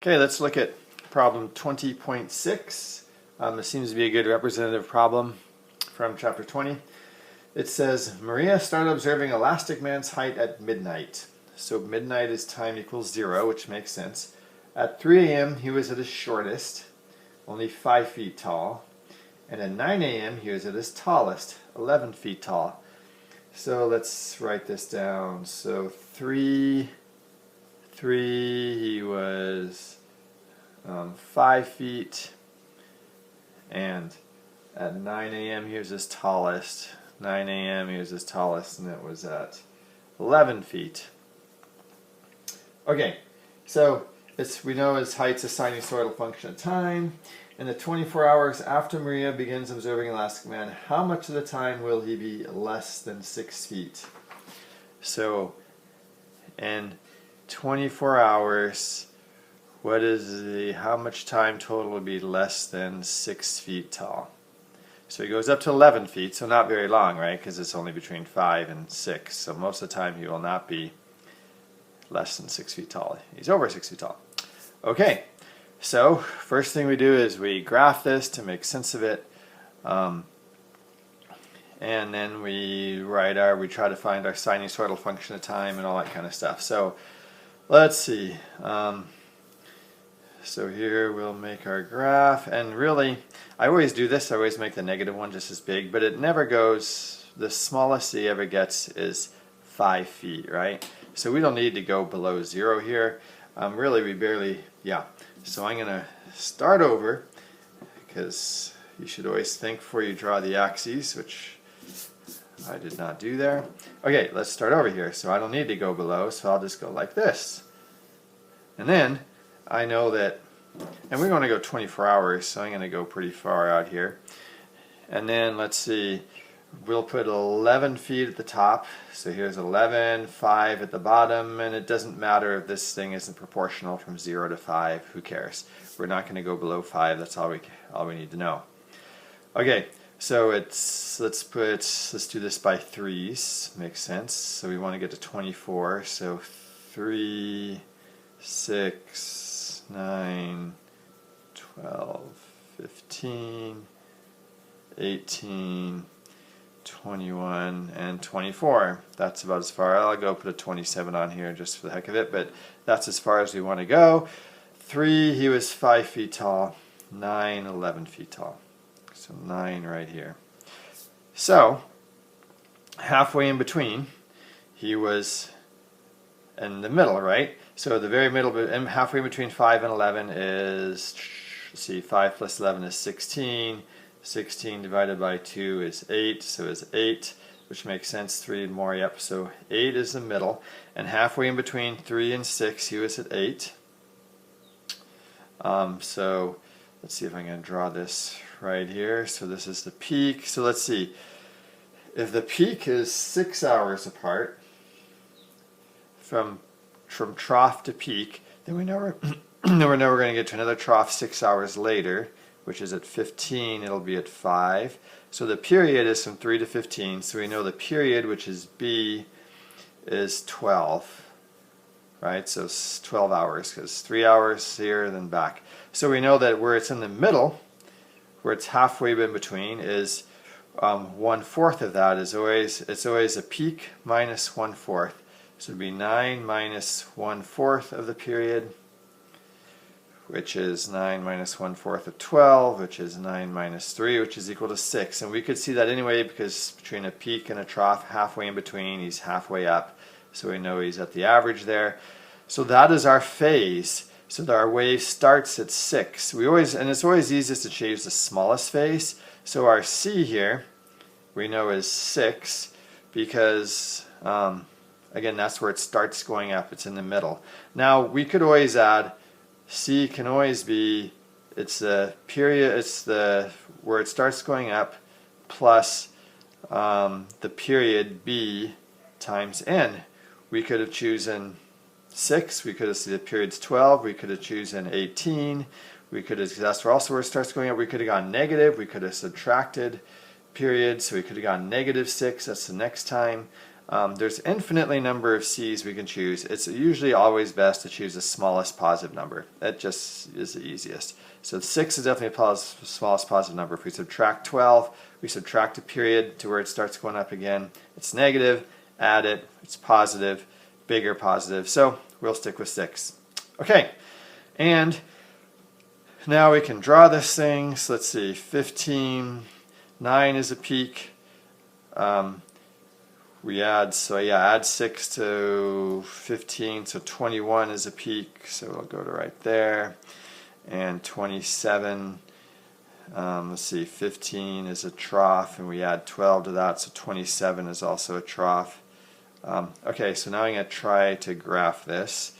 Okay, let's look at problem 20.6. This seems to be a good representative problem from chapter 20. It says, Maria started observing Elastic Man's height at midnight. So midnight is time equals 0, which makes sense. At 3 a.m. he was at his shortest, only 5 feet tall. And at 9 a.m. he was at his tallest, 11 feet tall. So let's write this down. So 3 he was 5 feet, and at 9 a.m. he was his tallest. 9 a.m. he was his tallest, and it was at 11 feet. Okay, so we know his height's a sinusoidal function of time. In the 24 hours after Maria begins observing Elastic Man, how much of the time will he be less than 6 feet? So, in 24 hours, how much time total will be less than 6 feet tall? So he goes up to 11 feet, so not very long, right? Because it's only between 5 and 6. So most of the time he will not be less than 6 feet tall. He's over 6 feet tall. Okay, so first thing we do is we graph this to make sense of it. And then we try to find our sinusoidal function of time and all that kind of stuff. So let's see. So here we'll make our graph, and really I always do this, I always make the negative one just as big, but it never goes, the smallest he ever gets is 5 feet, right? So we don't need to go below 0 here. Really we barely, yeah. So I'm going to start over, because you should always think before you draw the axes, which I did not do there. Okay, let's start over here. So I don't need to go below, so I'll just go like this. And then I know that, and we're going to go 24 hours, so I'm going to go pretty far out here. And then let's see, we'll put 11 feet at the top. So here's 11, 5 at the bottom, and it doesn't matter if this thing isn't proportional from 0 to 5, who cares? We're not going to go below 5, that's all we need to know. Okay, so let's do this by threes, makes sense. So we want to get to 24, so 3, 6, 9, 12, 15, 18, 21, and 24. That's about as far. I'll go put a 27 on here just for the heck of it, but that's as far as we want to go. 3, he was 5 feet tall. 9, 11 feet tall. So 9 right here. So, halfway in between, he was in the middle, right? So the very middle, halfway between 5 and 11 is, let's see, 5 plus 11 is 16. 16 divided by 2 is 8, so it's 8, which makes sense, 3 more, yep. So 8 is the middle, and halfway in between 3 and 6, he was at 8. So let's see if I can draw this right here. So this is the peak. So let's see, if the peak is 6 hours apart from trough to peak, then we're never going to get to another trough 6 hours later, which is at 15, it'll be at 5. So the period is from 3 to 15, so we know the period, which is B, is 12, right? So it's 12 hours, because 3 hours here, then back. So we know that where it's in the middle, where it's halfway in between, is 1/4 of that is always a peak minus 1/4. So it would be 9 minus 1/4 of the period, which is 9 minus 1/4 of 12, which is 9 minus 3, which is equal to 6. And we could see that anyway, because between a peak and a trough, halfway in between, he's halfway up. So we know he's at the average there. So that is our phase. So that our wave starts at 6. And it's always easiest to choose the smallest phase. So our C here, we know is 6, because again, that's where it starts going up. It's in the middle. Now we could always add, C can always be, it's the period, where it starts going up plus the period B times N. We could have chosen 6, we could have said the period's 12, we could have chosen 18, we could have, that's also where it starts going up, we could have gone negative, we could have subtracted periods, so we could have gone -6, that's the next time. There's infinitely number of c's we can choose. It's usually always best to choose the smallest positive number. That just is the easiest. So 6 is definitely the smallest positive number. If we subtract 12, we subtract a period to where it starts going up again. It's negative, add it, it's positive, bigger positive. So we'll stick with 6. Okay, and now we can draw this thing. So let's see, 15, 9 is a peak. We add, so yeah, add 6 to 15, so 21 is a peak, so we'll go to right there. And 27, let's see, 15 is a trough, and we add 12 to that, so 27 is also a trough. Okay, so now I'm going to try to graph this.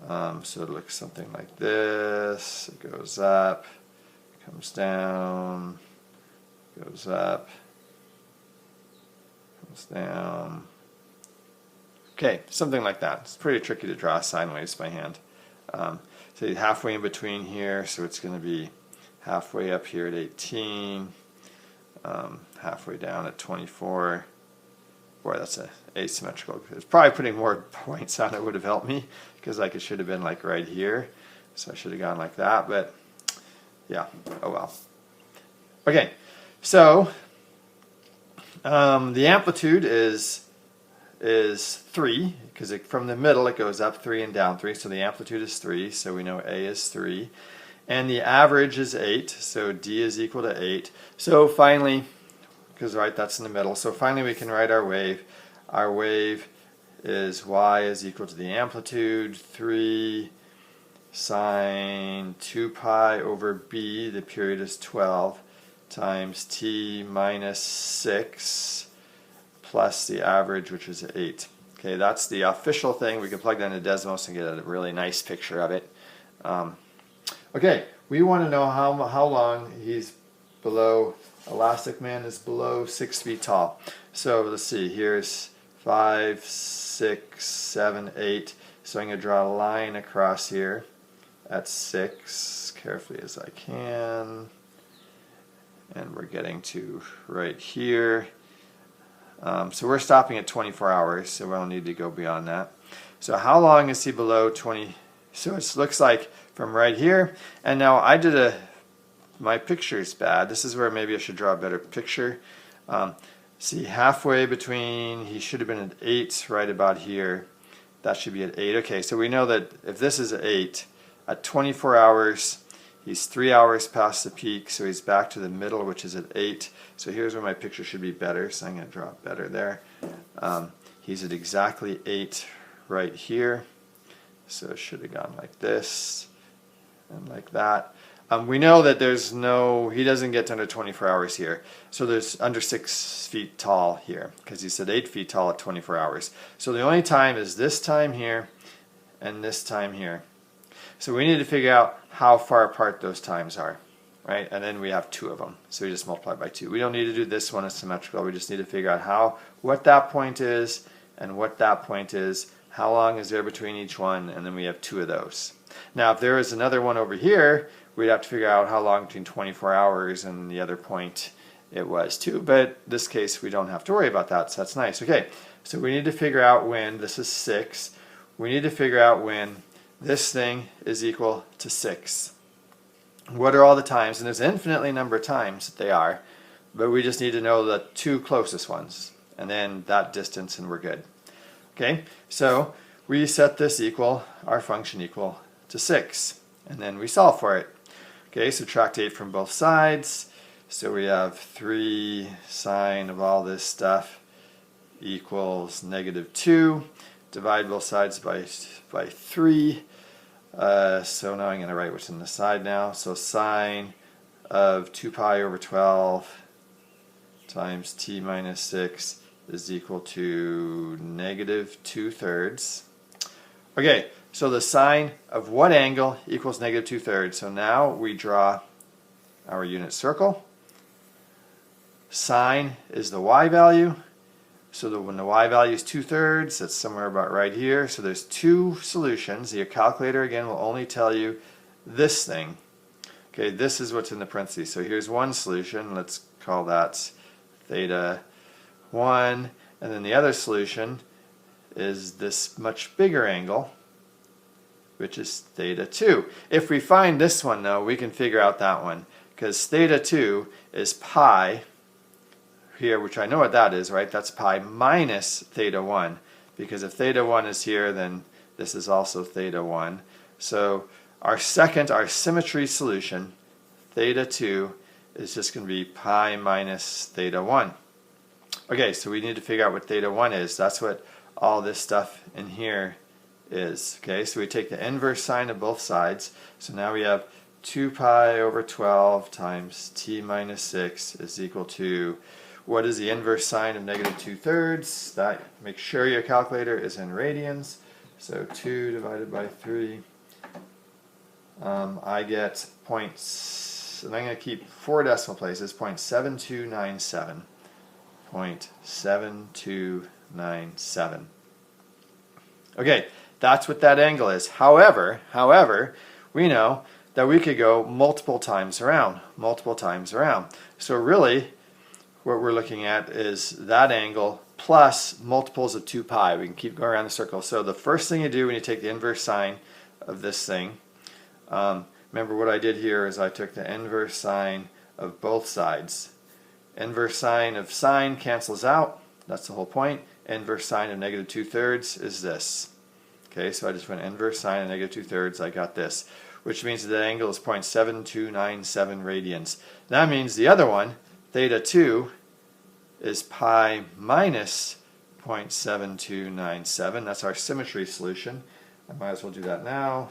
So it looks something like this. It goes up, comes down, goes up, comes down. Okay, something like that. It's pretty tricky to draw sine waves by hand. So halfway in between here, so it's going to be halfway up here at 18, halfway down at 24. Boy, that's asymmetrical. It's probably putting more points on it would have helped me, because like it should have been like right here. So I should have gone like that, but yeah, oh well. Okay, so the amplitude is 3, because from the middle it goes up 3 and down 3, so the amplitude is 3, so we know A is 3. And the average is 8, so D is equal to 8. So finally, because right, that's in the middle, so finally we can write our wave. Our wave is y is equal to the amplitude, 3 sine 2 pi over b, the period is 12, times t minus 6 plus the average, which is 8. Okay, that's the official thing. We can plug that into Desmos and get a really nice picture of it. Okay, we want to know how long he's below, Elastic Man is below 6 feet tall. So let's see, here's 5, 6, 7, 8. So I'm going to draw a line across here at 6, carefully as I can. And we're getting to right here. So we're stopping at 24 hours, so we don't need to go beyond that. So how long is he below 20? So it looks like from right here, and now I did my picture is bad. This is where maybe I should draw a better picture. See, halfway between, he should have been at 8 right about here. That should be at 8. Okay, so we know that if this is at 8, at 24 hours, he's 3 hours past the peak, so he's back to the middle, which is at 8. So here's where my picture should be better, so I'm going to draw it better there. He's at exactly 8 right here, so it should have gone like this and like that. We know that he doesn't get to under 24 hours here, so there's under 6 feet tall here, because he said 8 feet tall at 24 hours. So the only time is this time here and this time here. So we need to figure out how far apart those times are, right? And then we have 2 of them, so we just multiply by 2. We don't need to do this one as symmetrical. We just need to figure out what that point is and what that point is, how long is there between each one, and then we have 2 of those. Now, if there is another one over here, we'd have to figure out how long between 24 hours and the other point it was too. But in this case, we don't have to worry about that, so that's nice. Okay, so we need to figure out when, this is 6, we need to figure out when this thing is equal to 6. What are all the times? And there's an infinitely number of times that they are, but we just need to know the 2 closest ones, and then that distance, and we're good. Okay, so we set this equal, our function equal to 6, and then we solve for it. Okay, subtract 8 from both sides, so we have 3 sine of all this stuff equals -2. Divide both sides by 3. So now I'm going to write what's on the side now. So sine of 2 pi over 12 times t minus 6 is equal to -2/3. Okay, so the sine of what angle equals -2/3? So now we draw our unit circle. Sine is the y value. So when the y value is 2/3, that's somewhere about right here. So there's 2 solutions. Your calculator, again, will only tell you this thing. Okay, this is what's in the parentheses. So here's one solution. Let's call that theta 1. And then the other solution is this much bigger angle, which is theta 2. If we find this one, though, we can figure out that one, because theta 2 is pi here, which I know what that is, right? That's pi minus theta 1, because if theta 1 is here, then this is also theta 1. So our symmetry solution, theta 2, is just going to be pi minus theta 1. Okay, so we need to figure out what theta 1 is. That's what all this stuff in here is. Okay, so we take the inverse sine of both sides. So now we have 2 pi over 12 times t minus 6 is equal to, what is the inverse sine of negative 2/3? That, make sure your calculator is in radians. So 2 divided by 3. I get points, and I'm going to keep 4 decimal places, 0.7297. 0.7297. Okay, that's what that angle is. However, we know that we could go multiple times around. So really, what we're looking at is that angle plus multiples of 2 pi. We can keep going around the circle. So the first thing you do when you take the inverse sine of this thing, remember what I did here is I took the inverse sine of both sides. Inverse sine of sine cancels out. That's the whole point. Inverse sine of negative 2/3 is this. Okay, so I just went inverse sine of negative 2/3. I got this, which means that angle is 0.7297 radians. That means the other one, theta 2, is pi minus 0.7297. That's our symmetry solution. I might as well do that now.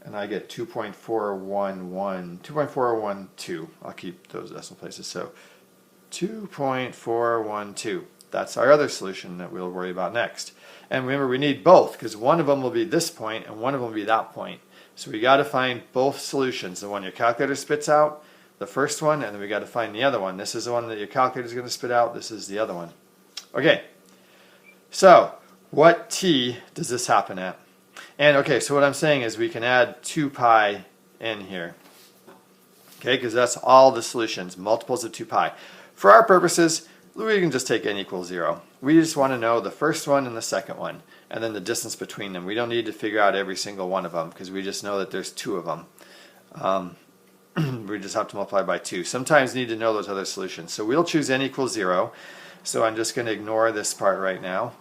And I get 2.412. I'll keep those decimal places. So 2.412. That's our other solution that we'll worry about next. And remember, we need both, because one of them will be this point and one of them will be that point. So we got to find both solutions. The one your calculator spits out, the first one, and then we got to find the other one. This is the one that your calculator is going to spit out. This is the other one. Okay. So what t does this happen at? And okay, so what I'm saying is we can add 2 pi in here. Okay, because that's all the solutions, multiples of 2 pi. For our purposes, we can just take n equals 0. We just want to know the first one and the second one, and then the distance between them. We don't need to figure out every single one of them, because we just know that there's 2 of them. We just have to multiply by 2. Sometimes you need to know those other solutions. So we'll choose n equals 0. So I'm just going to ignore this part right now.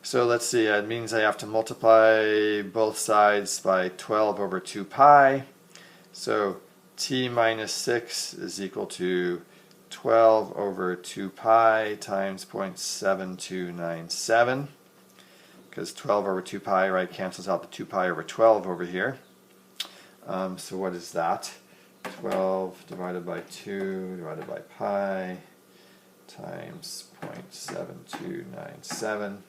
So let's see, it means I have to multiply both sides by 12 over 2 pi. So t minus 6 is equal to 12 over 2 pi times 0.7297. Because 12 over 2 pi, right, cancels out the 2 pi over 12 over here. So what is that? 12 divided by 2 divided by pi times 0.7297.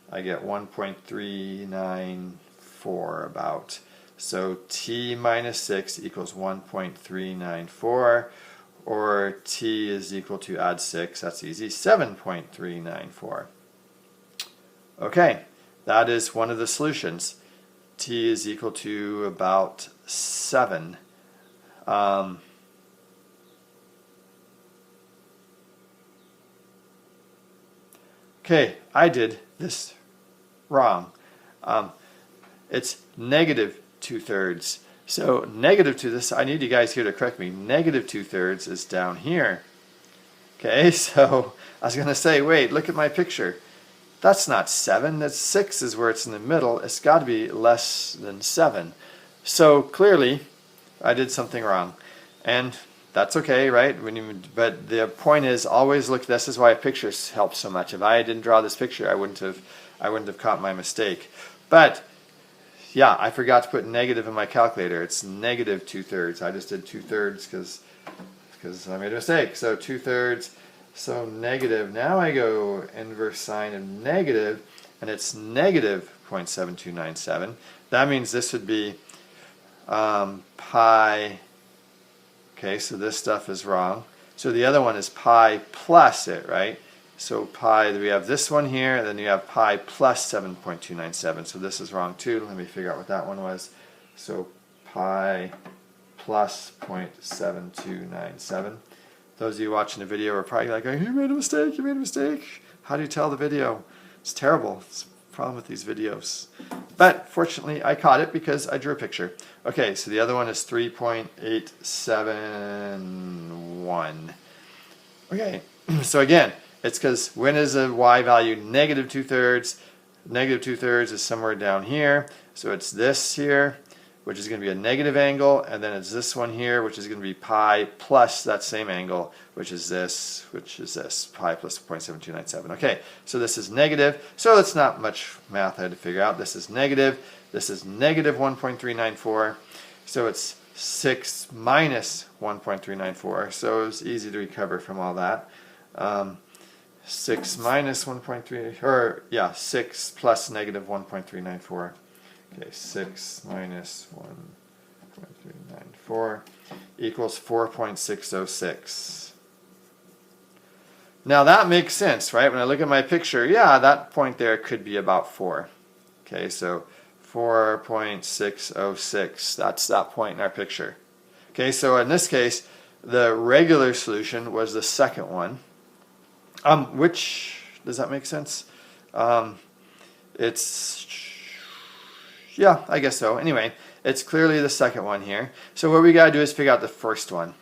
I get 1.394 about. So t minus 6 equals 1.394, or t is equal to, add 6, that's easy, 7.394. Okay, that is one of the solutions. T is equal to about 7. Okay, I did this wrong. It's negative 2/3. So negative to this, I need you guys here to correct me. Negative 2/3 is down here. Okay, so I was going to say, wait, look at my picture. That's not 7, that's 6 is where it's in the middle. It's got to be less than 7. So clearly, I did something wrong. And that's okay, right? But the point is, always look, this is why a picture helps so much. If I didn't draw this picture, I wouldn't have caught my mistake. But yeah, I forgot to put negative in my calculator. It's negative 2/3. I just did 2/3 because I made a mistake. So 2/3. So negative. Now I go inverse sine of negative, and it's negative 0.7297. That means this would be pi. Okay, so this stuff is wrong. So the other one is pi plus it, right? So pi, we have this one here, and then you have pi plus 7.297. So this is wrong too. Let me figure out what that one was. So pi plus 0.7297. Those of you watching the video are probably like, you made a mistake, you made a mistake. How do you tell the video? It's terrible. It's a problem with these videos. But fortunately, I caught it because I drew a picture. Okay, so the other one is 3.871. Okay, so again, it's because when is a y value negative 2/3? Negative 2/3 is somewhere down here. So it's this here, which is going to be a negative angle, and then it's this one here, which is going to be pi plus that same angle, which is this, pi plus 0.7297. Okay, so this is negative, so it's not much math I had to figure out. This is negative 1.394, so it's 6 minus 1.394, so it was easy to recover from all that. 6 minus 1.3, or yeah, 6 plus negative 1.394. Okay, 6 minus 1.394 equals 4.606. Now that makes sense, right? When I look at my picture, yeah, that point there could be about 4. Okay, so 4.606, that's that point in our picture. Okay, so in this case, the regular solution was the second one. Which, does that make sense? Yeah, I guess so. Anyway, it's clearly the second one here. So what we got to do is figure out the first one.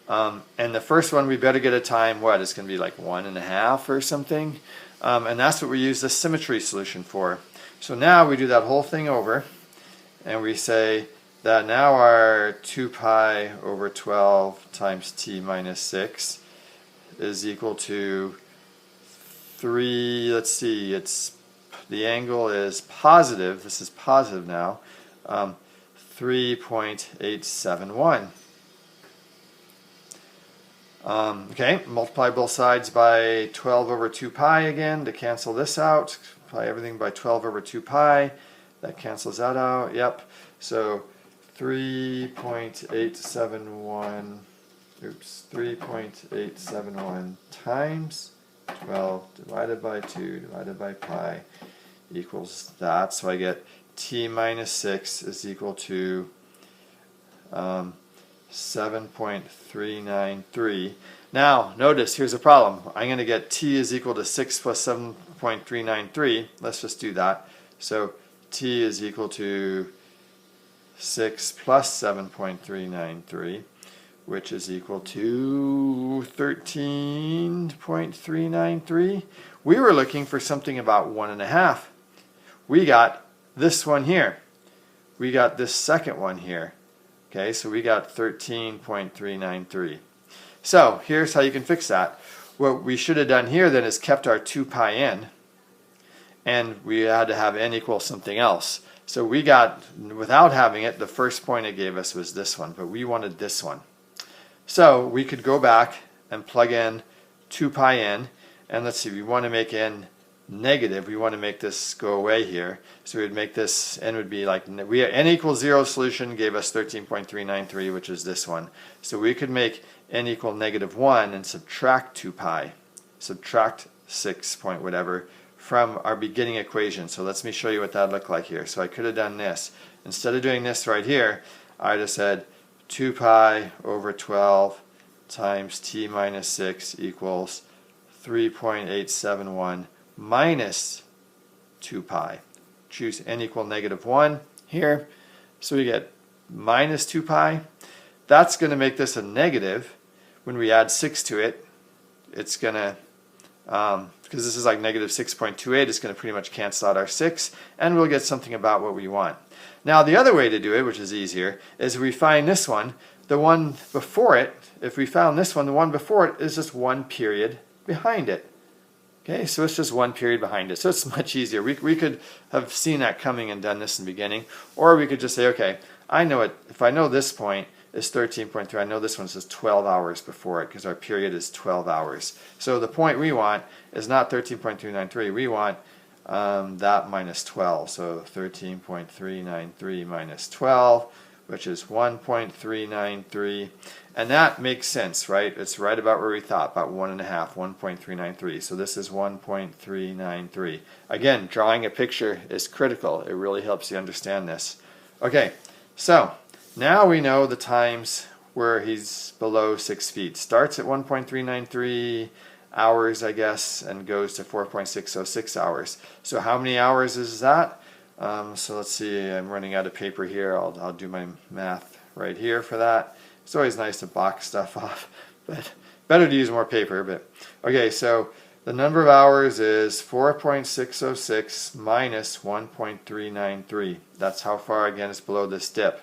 And the first one, we better get a time, what? It's going to be like 1.5 or something. And that's what we use the symmetry solution for. So now we do that whole thing over. And we say that now our 2 pi over 12 times t minus 6 is equal to 3, let's see, the angle is positive, this is positive now, 3.871. Okay, multiply both sides by 12 over 2 pi again to cancel this out. Multiply everything by 12 over 2 pi. That cancels that out, yep. So 3.871, 3.871 times 12 divided by 2 divided by pi equals that. So I get t minus 6 is equal to 7.393. Now notice here's a problem. I'm going to get t is equal to 6 plus 7.393. Let's just do that. So t is equal to 6 plus 7.393, which is equal to 13.393. We were looking for something about 1.5. We got this one here. We got this second one here. Okay, so we got 13.393. So here's how you can fix that. What we should have done here then is kept our 2 pi in, and we had to have n equal something else. So we got, without having it, the first point it gave us was this one, but we wanted this one. So we could go back and plug in 2 pi in, and let's see, we want to make n negative. We want to make this go away here. So we'd make this, n would be like, n equals 0 solution gave us 13.393, which is this one. So we could make n equal negative 1 and subtract 2 pi. Subtract 6 point whatever from our beginning equation. So let me show you what that looked like here. So I could have done this. Instead of doing this right here, I just said 2 pi over 12 times t minus 6 equals 3.871 minus 2 pi. Choose n equal negative 1 here. So we get minus 2 pi. That's going to make this a negative. When we add 6 to it, it's going to, because this is like negative 6.28, it's going to pretty much cancel out our 6, and we'll get something about what we want. Now the other way to do it, which is easier, is if we find this one, the one before it, if we found this one, the one before it is just one period behind it. Okay, so it's just one period behind it. So it's much easier. We could have seen that coming and done this in the beginning, or we could just say, okay, I know it. If I know this point is 13.3, I know this one says 12 hours before it because our period is 12 hours. So the point we want is not 13.393. We want that minus 12. So 13.393 minus 12, which is 1.393. And that makes sense, right? It's right about where we thought, about 1.5, 1.393. So this is 1.393. Again, drawing a picture is critical. It really helps you understand this. Okay, so now we know the times where he's below 6 feet. Starts at 1.393 hours, I guess, and goes to 4.606 hours. So how many hours is that? So let's see, I'm running out of paper here. I'll do my math right here for that. It's always nice to box stuff off, but better to use more paper. But okay, so the number of hours is 4.606 minus 1.393. That's how far, again, it's below this dip.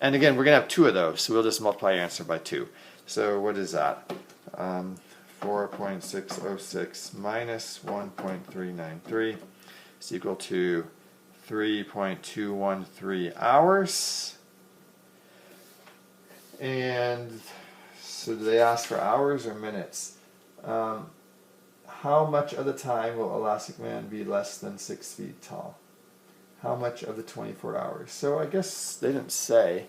And again, we're going to have 2 of those, so we'll just multiply our answer by 2. So what is that? 4.606 minus 1.393 is equal to 3.213 hours. And so do they ask for hours or minutes? How much of the time will Elastic Man be less than 6 feet tall? How much of the 24 hours? So I guess they didn't say.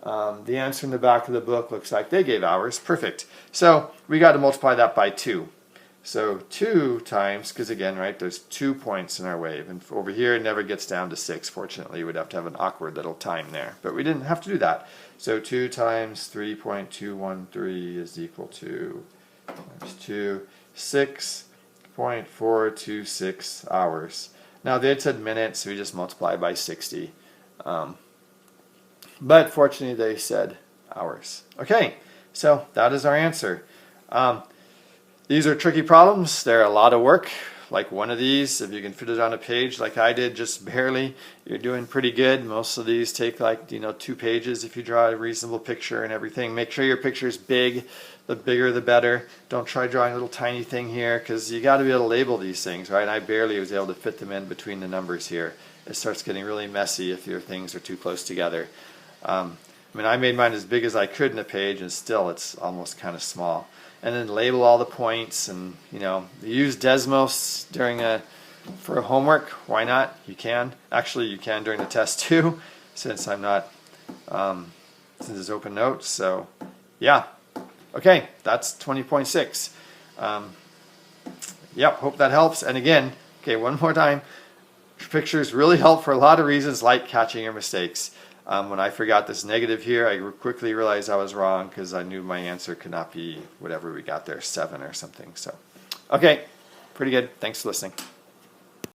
The answer in the back of the book looks like they gave hours. Perfect. So we got to multiply that by 2. So 2 times, because again, right, there's 2 points in our wave. And over here, it never gets down to 6. Fortunately, we'd have to have an awkward little time there. But we didn't have to do that. So 2 times 3.213 is equal to, times 2, 6.426 hours. Now, they had said minutes, so we just multiply by 60. But fortunately, they said hours. Okay, so that is our answer. These are tricky problems. They're a lot of work. Like one of these, if you can fit it on a page like I did, just barely, you're doing pretty good. Most of these take like, 2 pages if you draw a reasonable picture and everything. Make sure your picture is big. The bigger the better. Don't try drawing a little tiny thing here, because you got to be able to label these things, right? And I barely was able to fit them in between the numbers here. It starts getting really messy if your things are too close together. I made mine as big as I could in a page, and still it's almost kind of small. And then label all the points, and use Desmos for homework. Why not? You can. Actually, you can during the test too, since I'm not since it's open notes. So yeah. Okay, that's 20.6. Yep, hope that helps. And again, okay, one more time. Pictures really help for a lot of reasons, like catching your mistakes. When I forgot this negative here, I quickly realized I was wrong, because I knew my answer could not be whatever we got there, 7 or something. So, okay, pretty good. Thanks for listening.